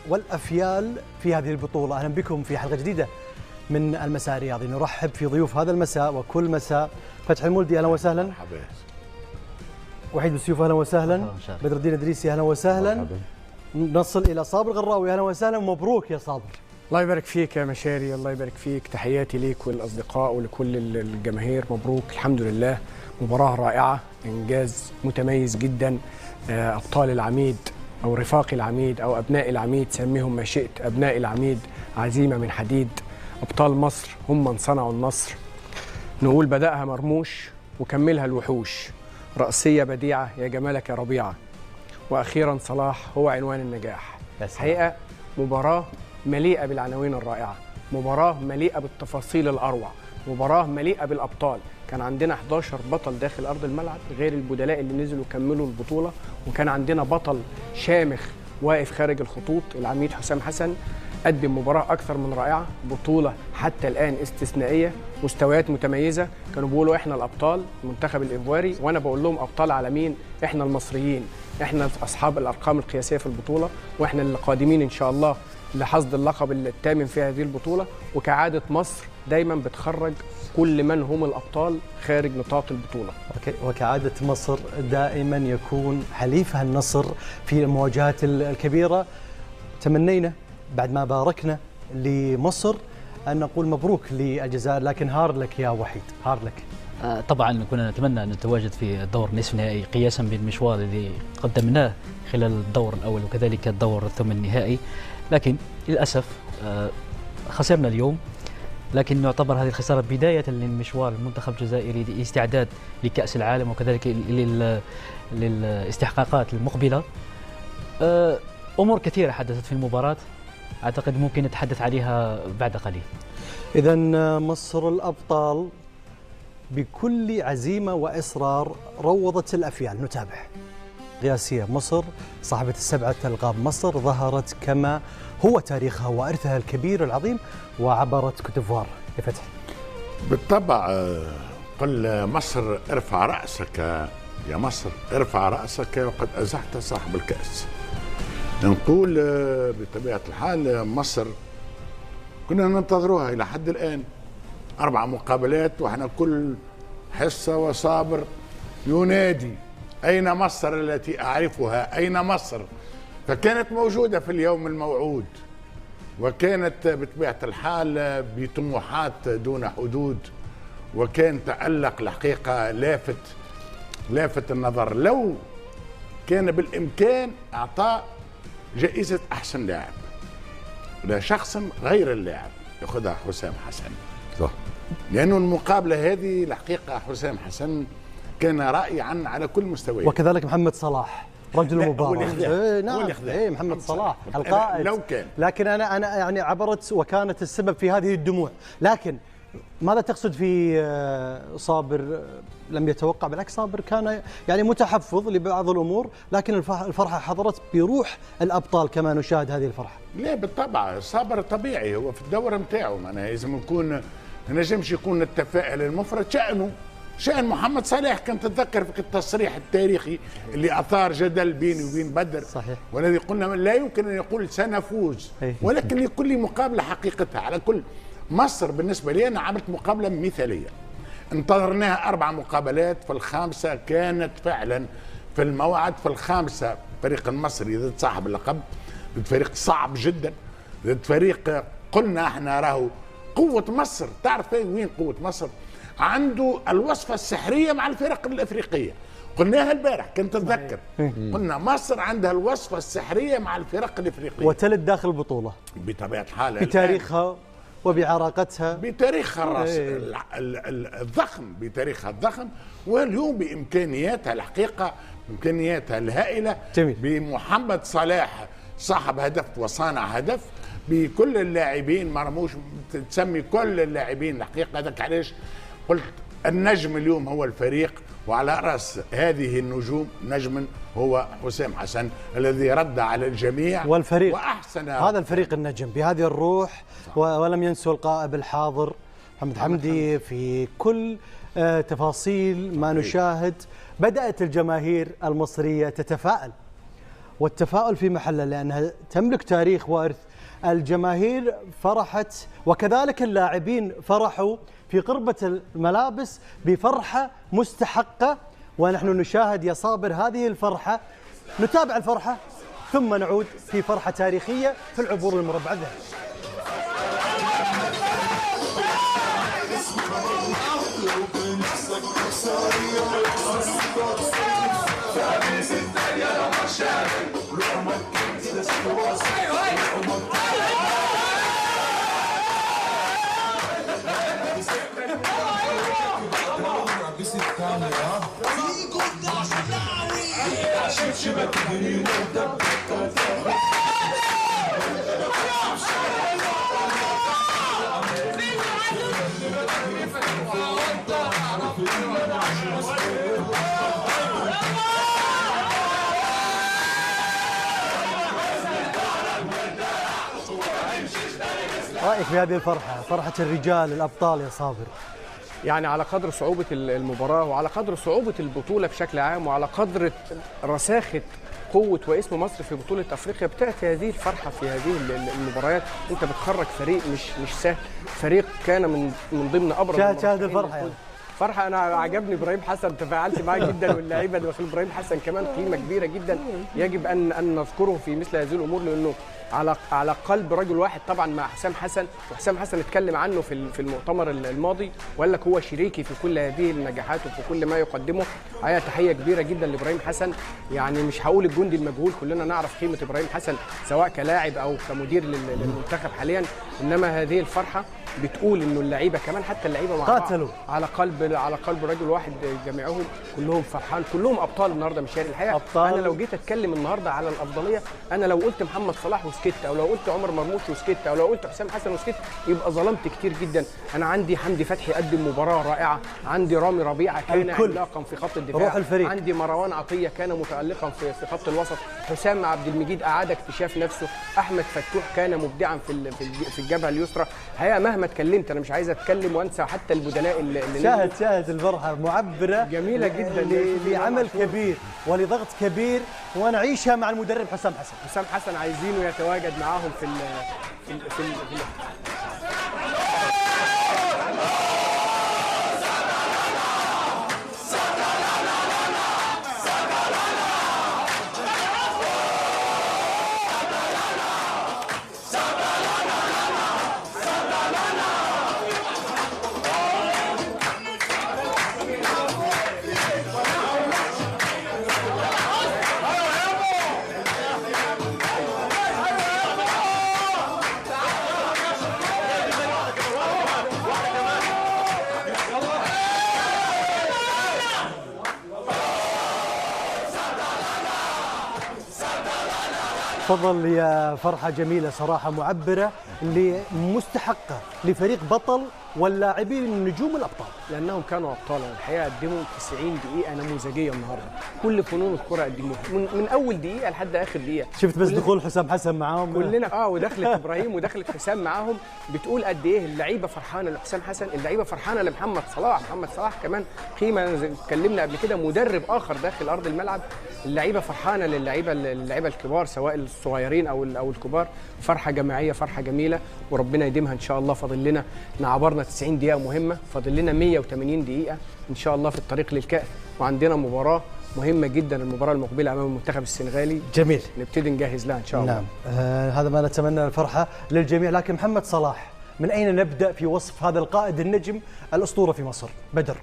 والأفيال في هذه البطولة. أهلا بكم في حلقة جديدة من المساء الرياضي. نرحب في ضيوف هذا المساء وكل مساء. فتحي المولدي أهلا وسهلا. مرحبا. وحيد بالسيوف أهلا وسهلا. بدر الدين إدريسي أهلا وسهلا. مرحبا. نصل إلى صابر غراوي أهلا وسهلا. مبروك يا صابر. الله يبارك فيك يا مشاري، الله يبارك فيك. تحياتي ليك والأصدقاء ولكل الجماهير. مبروك، الحمد لله. مباراة رائعة، إنجاز متميز جدا. أبطال العميد أو رفاق العميد أو أبناء العميد، سميهم ما شئت، أبناء العميد عزيمة من حديد. أبطال مصر هم من صنعوا النصر. نقول بدأها مرموش وكملها الوحوش، رأسية بديعة يا جمالك يا ربيعة، وأخيرا صلاح هو عنوان النجاح. حقيقة مباراة مليئة بالعناوين الرائعة، مباراة مليئة بالتفاصيل الأروع، مباراة مليئة بالأبطال. كان عندنا 11 بطل داخل أرض الملعب غير البدلاء اللي نزلوا كملوا البطولة، وكان عندنا بطل شامخ واقف خارج الخطوط، العميد حسام حسن. قدم مباراة أكثر من رائعة، بطولة حتى الآن استثنائية، مستويات متميزة. كانوا بيقولوا إحنا الأبطال المنتخب الإيفواري، وأنا بقول لهم أبطال عالمين، إحنا المصريين، إحنا أصحاب الأرقام القياسية في البطولة، وإحنا اللي قادمين إن شاء الله لحصد اللقب الثامن في هذه البطولة. وكعادة مصر دايما بتخرج كل من هم الأبطال خارج نطاق البطولة. وكعادة مصر دائما يكون حليفها النصر في المواجهات الكبيرة. تمنينا بعد ما باركنا لمصر أن نقول مبروك للجزائر، لكن هارد لك يا وحيد، هارد لك. طبعا كنا نتمنى أن نتواجد في الدور نصف النهائي قياسا بالمشوار الذي قدمناه خلال الدور الأول وكذلك الدور الثمن النهائي، لكن للأسف خسرنا اليوم. لكن نعتبر هذه الخسارة بداية للمشوار المنتخب الجزائري للاستعداد لكأس العالم وكذلك للاستحقاقات المقبلة. أمور كثيرة حدثت في المباراة، أعتقد ممكن نتحدث عليها بعد قليل. إذن مصر الأبطال بكل عزيمة وإصرار روضت الأفيال. نتابع. قياسية مصر صاحبة ال7 ألقاب، مصر ظهرت كما هو تاريخها وإرثها الكبير العظيم وعبرت كوتيفوار. لفتح بالطبع قل مصر ارفع رأسك يا مصر، ارفع رأسك وقد أزحت صاحب الكأس. نقول بطبيعة الحال مصر كنا ننتظروها إلى حد الآن، 4 مقابلات وإحنا كل حصة وصابر ينادي أين مصر التي أعرفها، أين مصر؟ فكانت موجودة في اليوم الموعود، وكانت بطبيعة الحال بطموحات دون حدود، وكان تألق الحقيقة لافت النظر. لو كان بالإمكان أعطاء جائزة أحسن لاعب لشخص غير اللاعب يأخذها حسام حسن، صح، لأنه المقابلة هذه الحقيقة حسام حسن كان رائعا على كل مستوى، وكذلك محمد صلاح رجل المباراة. نعم، محمد صلاح القائد. لو كان، لكن أنا يعني عبرت وكانت السبب في هذه الدموع. لكن ماذا تقصد في صابر؟ لم يتوقع، بالعكس صابر كان يعني متحفظ لبعض الأمور، لكن الفرحة حضرت بروح الأبطال كما نشاهد هذه الفرحة. لا بالطبع صابر طبيعي، هو في الدورة متاعه، معناها لازم نكون نجمش يكون التفاؤل المفرط شأن محمد صلاح. كنت تتذكر في التصريح التاريخي اللي أثار جدل بيني وبين بدر، صحيح، والذي قلنا لا يمكن أن يقول سنفوز، ولكن لكل مقابلة حقيقتها. على كل مصر بالنسبة لي أنا عملت مقابلة مثالية، انتظرناها 4 مقابلات، في الخامسة كانت فعلا في الموعد. في الخامسة الفريق المصري ضد صاحب اللقب، ضد فريق صعب جدا، ضد فريق قلنا احنا راهو قوة مصر. تعرف وين قوة مصر؟ عنده الوصفة السحرية مع الفرق الأفريقية، قلناها البارح كنت تتذكر، قلنا مصر عندها الوصفة السحرية مع الفرق الأفريقية وتلد داخل البطولة بطبيعة الحال بتاريخها وبعراقتها، بتاريخها الضخم، بتاريخها الضخم، واليوم بإمكانياتها الحقيقة، إمكانياتها الهائلة. جميل. بمحمد صلاح صاحب هدف وصانع هدف، بكل اللاعبين، مرموش تسمي كل اللاعبين الحقيقة. هذاك علاش قلت النجم اليوم هو الفريق، وعلى رأس هذه النجوم نجم هو حسام حسن الذي رد على الجميع والفريق وأحسن. هذا الفريق النجم بهذه الروح، ولم ينسوا القائد الحاضر محمد حمدي في كل تفاصيل ما نشاهد. بدأت الجماهير المصرية تتفائل والتفاؤل في محله لأنها تملك تاريخ وإرث. الجماهير فرحت وكذلك اللاعبين فرحوا في قربة الملابس بفرحة مستحقة، ونحن نشاهد يا صابر هذه الفرحة، نتابع الفرحة ثم نعود في فرحة تاريخية في العبور للمربع الذهبي. رأيك في هذه الفرحة، فرحة الرجال الأبطال يا صابر؟ يعني على قدر صعوبة المباراة وعلى قدر صعوبة البطولة بشكل عام وعلى قدر رساخة قوة واسم مصر في بطولة أفريقيا، بتأتي هذه الفرحة في هذه المباريات. أنت بتخرج فريق مش سهل، فريق كان من ضمن أبرز شاهد الفرحة يعني. فرحة. أنا عجبني إبراهيم حسن، تفاعلت معاه جدا، واللعيبة اللي داخل إبراهيم حسن كمان قيمة كبيرة جدا يجب أن نذكره في مثل هذه الأمور، لأنه على قلب رجل واحد طبعا مع حسام حسن. وحسام حسن اتكلم عنه في المؤتمر الماضي وقال لك هو شريكي في كل هذه النجاحات وفي كل ما يقدمه. هي تحية كبيرة جدا لإبراهيم حسن. يعني مش هقول الجندي المجهول، كلنا نعرف قيمة إبراهيم حسن سواء كلاعب أو كمدير للمنتخب حاليا، إنما هذه الفرحة بتقول انه اللعيبه كمان حتى اللعيبه مع قاتلوا على قلب رجل واحد جميعهم، كلهم فرحان، كلهم ابطال النهارده. مش الحقيقه أبطال. انا لو جيت اتكلم النهارده على الافضليه، انا لو قلت محمد صلاح وسكت، او لو قلت عمر مرموش وسكت، او لو قلت حسام حسن وسكت، يبقى ظلمت كتير جدا. انا عندي حمدي فتحي قدم مباراه رائعه، عندي رامي ربيعه كان عملاقا في خط الدفاع، روح الفريق. عندي مروان عطيه كان متالقا في خط الوسط، حسام عبد المجيد اعاد اكتشاف نفسه، احمد فتوح كان مبدعا في الجبهه اليسرى. الحقيقه مهما اتكلمت انا مش عايز اتكلم وانسى حتى البدلاء اللي شاهد الفرحه معبره جميله جدا لعمل كبير ولضغط كبير، ونعيشها مع المدرب حسام حسن عايزينه يتواجد معاهم في تفضل يا فرحة جميلة صراحة معبرة مستحقة لفريق بطل واللاعبين نجوم الأبطال، لأنهم كانوا أبطالا. الحقيقة قدموا 90 دقيقة نموذجية النهاردة، كل فنون الكرة قدموها من أول دقيقة لحد آخر دقيقة. شفت بس دخول حسام حسن معاهم كلنا ودخلت إبراهيم ودخلت حسام معاهم، بتقول قد إيه اللعيبة فرحانة لحسام حسن، اللعيبة فرحانة لمحمد صلاح. محمد صلاح كمان قيمة، اتكلمنا قبل كده، مدرب آخر داخل أرض الملعب. اللعيبة فرحانة للعيبة الكبار سواء الصغيرين أو الكبار. فرحة جماعية، فرحة جميلة، وربنا يديمها إن شاء الله. فاضل لنا عبرنا 90 دقيقة مهمة، فاضل لنا 180 دقيقة إن شاء الله في الطريق للكأس، وعندنا مباراة مهمة جدا، المباراة المقبلة أمام المنتخب السنغالي. جميل، نبتدي نجهز لها إن شاء الله. نعم. هذا ما نتمنى، الفرحة للجميع. لكن محمد صلاح، من أين نبدأ في وصف هذا القائد النجم الأسطورة في مصر؟ بدر.